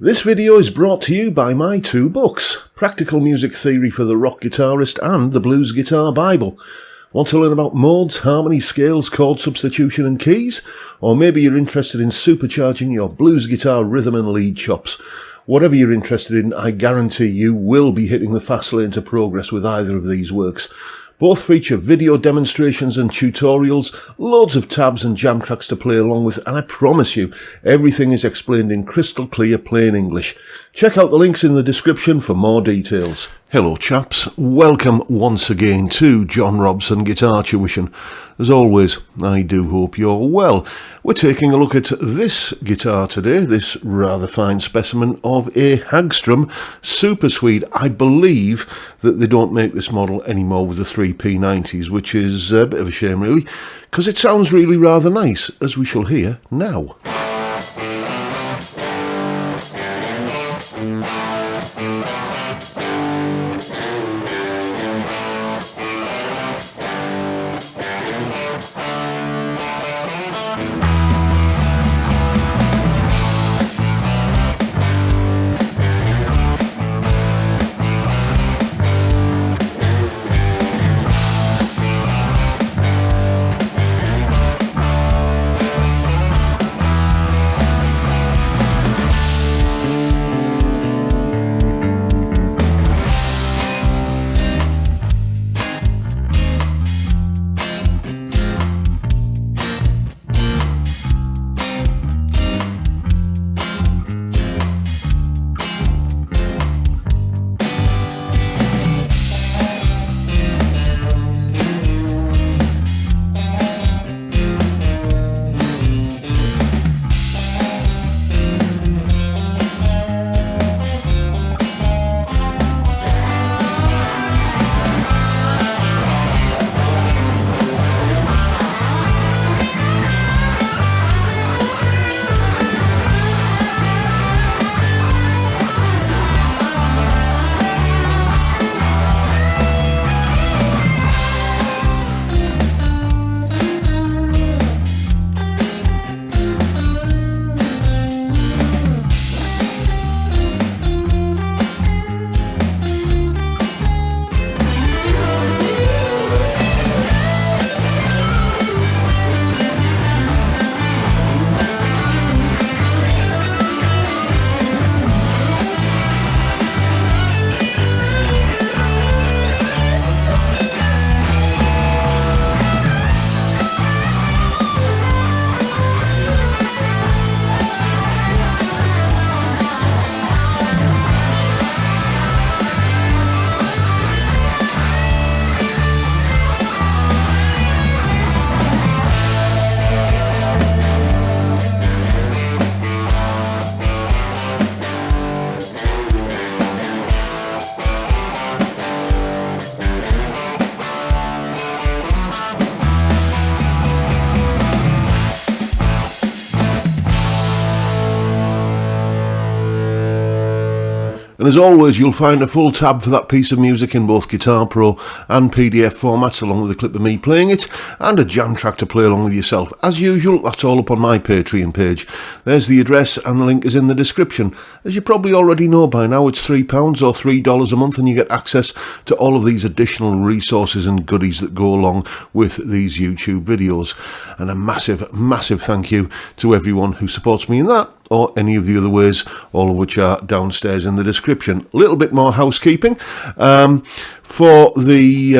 This video is brought to you by my two books, Practical Music Theory for the Rock Guitarist and The Blues Guitar Bible. Want to learn about modes, harmony, scales, chord substitution and keys? Or maybe you're interested in supercharging your blues guitar rhythm and lead chops. Whatever you're interested in, I guarantee you will be hitting the fast lane to progress with either of these works. Both feature video demonstrations and tutorials, loads of tabs and jam tracks to play along with, and I promise you, everything is explained in crystal clear plain English. Check out the links in the description for more details. Hello chaps, welcome once again to John Robson Guitar Tuition. As always, I do hope you're well. We're taking a look at this guitar today, this rather fine specimen of a Hagstrom Super Swede. I believe that they don't make this model anymore with the 3P90s, which is a bit of a shame really, because it sounds really rather nice, as we shall hear now. And as always, you'll find a full tab for that piece of music in both Guitar Pro and PDF formats, along with a clip of me playing it, and a jam track to play along with yourself. As usual, that's all up on my Patreon page. There's the address, and the link is in the description. As you probably already know by now, it's £3 or $3 a month, and you get access to all of these additional resources and goodies that go along with these YouTube videos. And a massive, massive thank you to everyone who supports me in that, or any of the other ways, all of which are downstairs in the description. A little bit more housekeeping. For the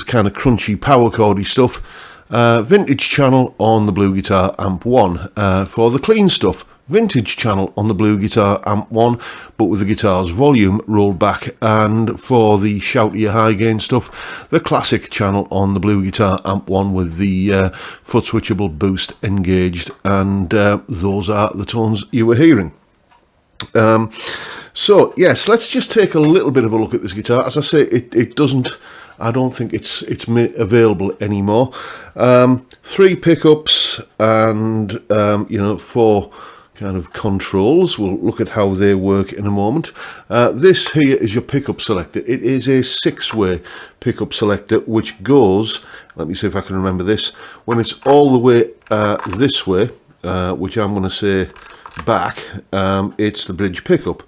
kind of crunchy power chordy stuff, vintage channel on the Blue Guitar Amp 1. For the clean stuff, vintage channel on the Blue Guitar Amp 1, but with the guitar's volume rolled back. And for the shoutier high gain stuff, the classic channel on the Blue Guitar Amp 1 with the foot switchable boost engaged. And those are the tones you were hearing. So yes, let's just take a little bit of a look at this guitar. As I say, it doesn't, I don't think it's available anymore. 3 pickups and 4 kind of controls. We'll look at how they work in a moment. This here is your pickup selector. It is a 6-way pickup selector which goes, let me see if I can remember this, when it's all the way this way, which I'm going to say back, it's the bridge pickup.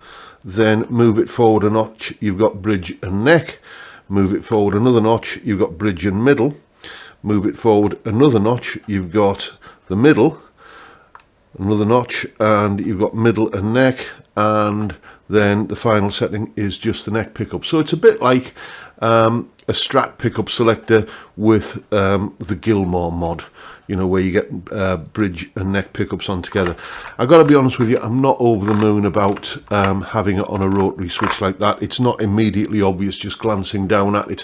Then move it forward a notch, you've got bridge and neck. Move it forward another notch, you've got bridge and middle. Move it forward another notch, you've got the middle. Another notch, and you've got middle and neck, and then the final setting is just the neck pickup. So it's a bit like a Strat pickup selector with the Gilmore mod, you know, where you get bridge and neck pickups on together. I've got to be honest with you, I'm not over the moon about having it on a rotary switch like that. It's not immediately obvious just glancing down at it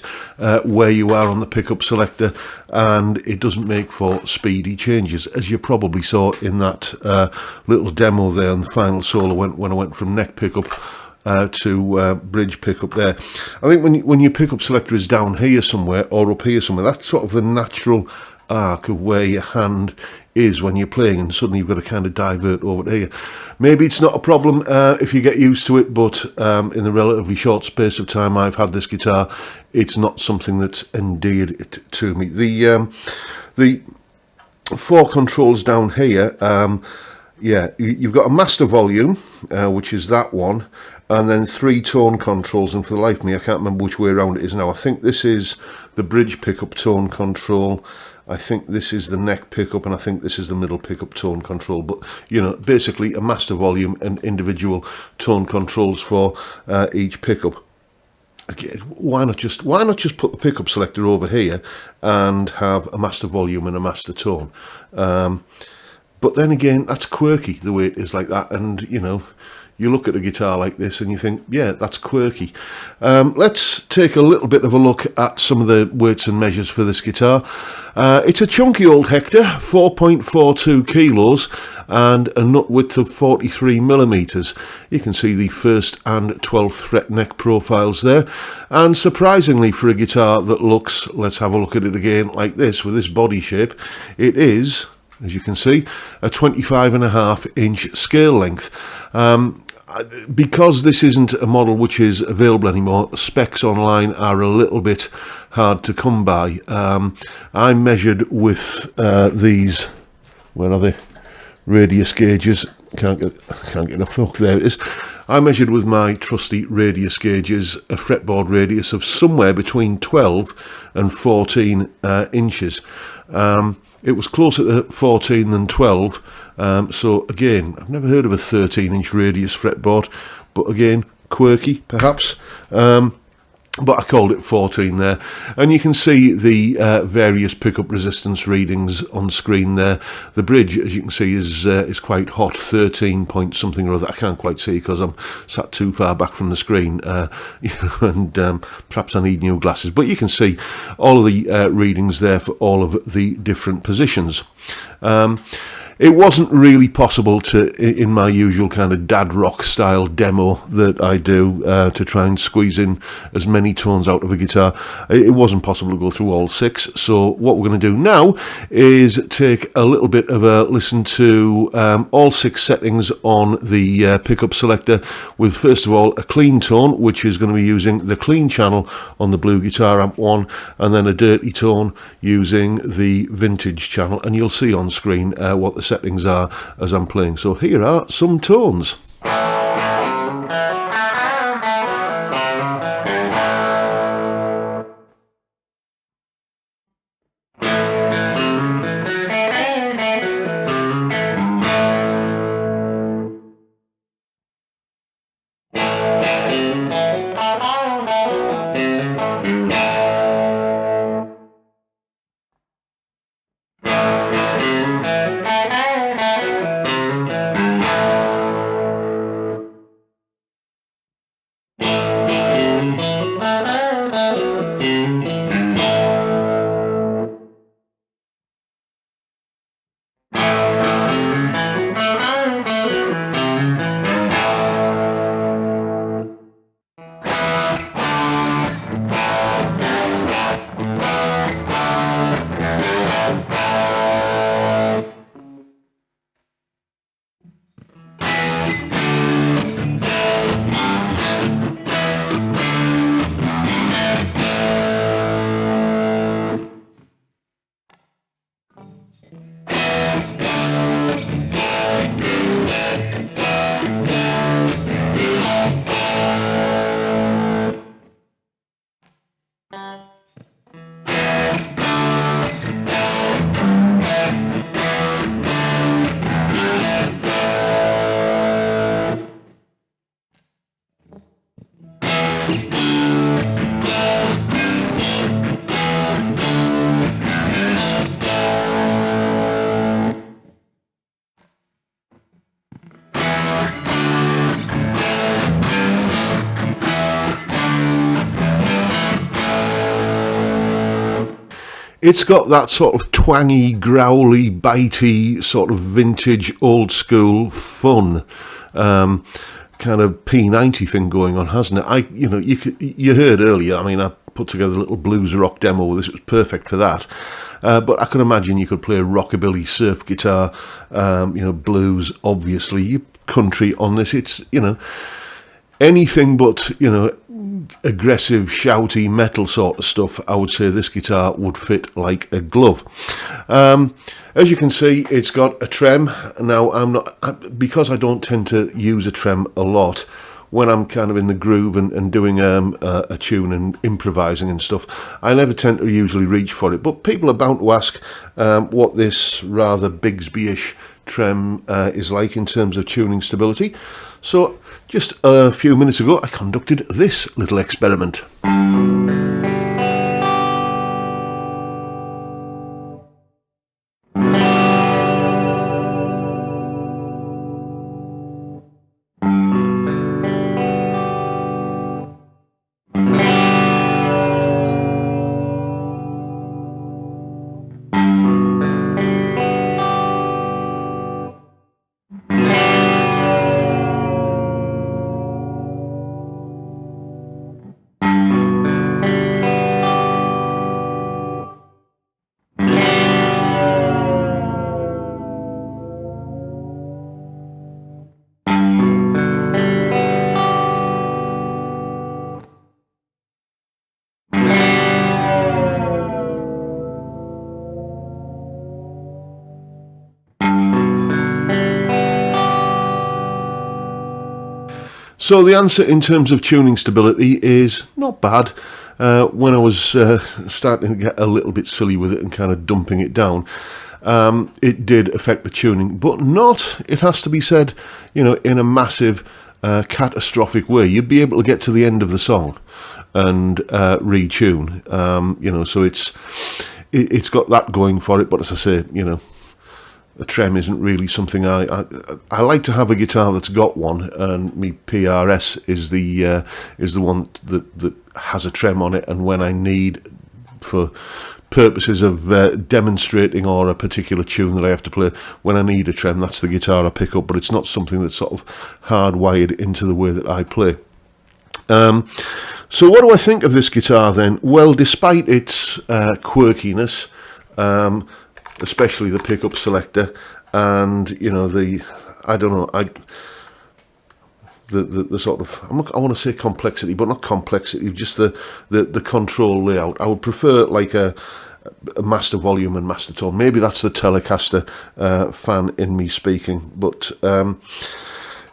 where you are on the pickup selector, and it doesn't make for speedy changes, as you probably saw in that little demo there on the final solo when I went from neck pickup to bridge pickup there. I think when your pickup selector is down here somewhere or up here somewhere, that's sort of the natural arc of where your hand is when you're playing, and suddenly you've got to kind of divert over to here. Maybe it's not a problem if you get used to it, but in the relatively short space of time I've had this guitar, it's not something that's endeared it to me. The four controls down here, yeah, you've got a master volume, which is that one, and then 3 tone controls, and for the life of me I can't remember which way around it is now. I think this is the bridge pickup tone control, I think this is the neck pickup, and I think this is the middle pickup tone control. But you know, basically a master volume and individual tone controls for each pickup. Again, why not just put the pickup selector over here and have a master volume and a master tone? But then again, that's quirky the way it is like that, and you know, you look at a guitar like this and you think, yeah, that's quirky. Let's take a little bit of a look at some of the weights and measures for this guitar. It's a chunky old Hector, 4.42 kilos, and a nut width of 43 millimeters. You can see the 1st and 12th fret neck profiles there. And surprisingly, for a guitar that looks, let's have a look at it again, like this, with this body shape, it is, as you can see, a 25.5-inch scale length. Because this isn't a model which is available anymore, specs online are a little bit hard to come by. I measured with these, where are they? Radius gauges. Can't get off the hook. There it is. I measured with my trusty radius gauges a fretboard radius of somewhere between 12 and 14 inches. It was closer to 14 than 12. So again, I've never heard of a 13-inch radius fretboard, but again, quirky perhaps. But I called it 14 there, and you can see the various pickup resistance readings on screen there. The bridge, as you can see, is quite hot, 13 point something or other. I can't quite see because I'm sat too far back from the screen, and perhaps I need new glasses. But you can see all of the readings there for all of the different positions. It wasn't really possible to, in my usual kind of dad rock style demo that I do, to try and squeeze in as many tones out of a guitar. It wasn't possible to go through all 6. So what we're going to do now is take a little bit of a listen to all 6 settings on the pickup selector, with first of all a clean tone, which is going to be using the clean channel on the Blue Guitar Amp 1, and then a dirty tone using the vintage channel, and you'll see on screen what the settings are as I'm playing. So here are some tones. It's got that sort of twangy, growly, bitey, sort of vintage, old school fun. Kind of P90 thing going on, hasn't it? You heard earlier. I mean, I put together a little blues rock demo. This was perfect for that. But I can imagine you could play rockabilly, surf guitar, blues, obviously, country on this. It's anything but aggressive, shouty metal sort of stuff. I would say this guitar would fit like a glove. As you can see, it's got a trem. Now, because I don't tend to use a trem a lot when I'm kind of in the groove and doing a tune and improvising and stuff, I never tend to usually reach for it. But people are bound to ask what this rather Bigsby-ish trem is like in terms of tuning stability. So just a few minutes ago, I conducted this little experiment. So the answer in terms of tuning stability is not bad. When I was starting to get a little bit silly with it and kind of dumping it down, it did affect the tuning, but not, it has to be said, in a massive, catastrophic way. You'd be able to get to the end of the song and retune, so it's got that going for it. But as I say, a trem isn't really something I like to have a guitar that's got one, and me PRS is the one that has a trem on it. And when I need, for purposes of demonstrating or a particular tune that I have to play, when I need a trem, that's the guitar I pick up. But it's not something that's sort of hardwired into the way that I play. So what do I think of this guitar then? Well, despite its quirkiness, especially the pickup selector, and the sort of, I want to say complexity, but not complexity, just the control layout. I would prefer like a master volume and master tone. Maybe that's the Telecaster fan in me speaking, but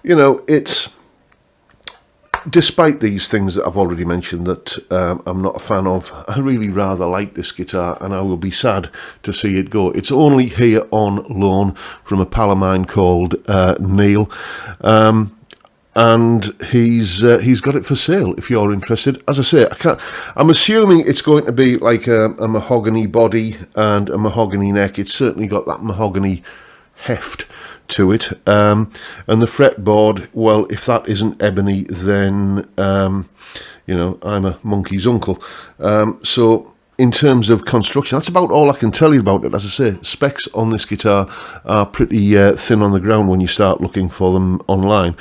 it's, despite these things that I've already mentioned that I'm not a fan of, I really rather like this guitar, and I will be sad to see it go. It's only here on loan from a pal of mine called Neil, and he's got it for sale if you're interested. As I say, I'm assuming it's going to be like a mahogany body and a mahogany neck. It's certainly got that mahogany heft to it, and the fretboard, well, if that isn't ebony, then I'm a monkey's uncle. So in terms of construction, that's about all I can tell you about it. As I say, specs on this guitar are pretty thin on the ground when you start looking for them online.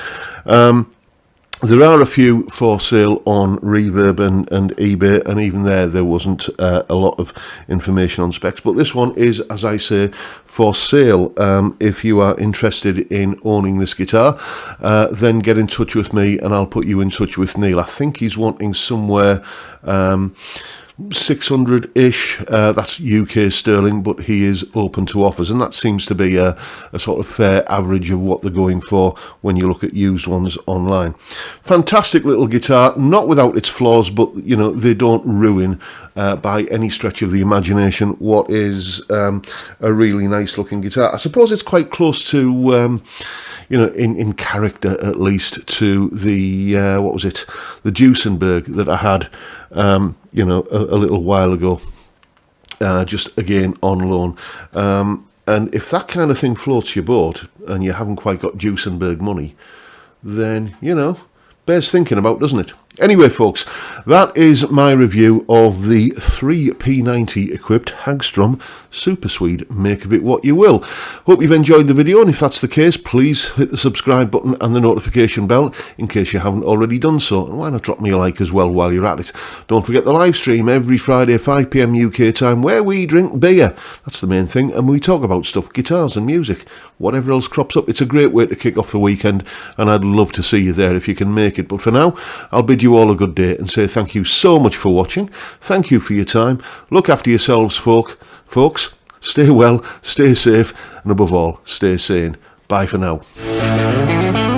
There are a few for sale on Reverb and eBay, and even there wasn't a lot of information on specs. But this one is, as I say, for sale. If you are interested in owning this guitar, then get in touch with me and I'll put you in touch with Neil. I think he's wanting somewhere 600-ish, that's UK sterling, but he is open to offers, and that seems to be a sort of fair average of what they're going for when you look at used ones online. Fantastic little guitar, not without its flaws, but they don't ruin by any stretch of the imagination what is a really nice looking guitar. I suppose it's quite close to in character, at least, to the the Duesenberg that I had a little while ago, just again on loan. And if that kind of thing floats your boat and you haven't quite got Duesenberg money, then bears thinking about, doesn't it? Anyway, folks, that is my review of the 3P90 equipped Hagstrom Super Swede. Make of it what you will. Hope you've enjoyed the video, and if that's the case, please hit the subscribe button and the notification bell in case you haven't already done so. And why not drop me a like as well while you're at it. Don't forget the live stream every Friday 5 PM UK time where we drink beer. That's the main thing, and we talk about stuff, guitars and music, whatever else crops up. It's a great way to kick off the weekend, and I'd love to see you there if you can make it. But for now, I'll bid you all a good day and say thank you so much for watching. Thank you for your time. Look after yourselves, folks. Stay well, stay safe, and above all, stay sane. Bye for now.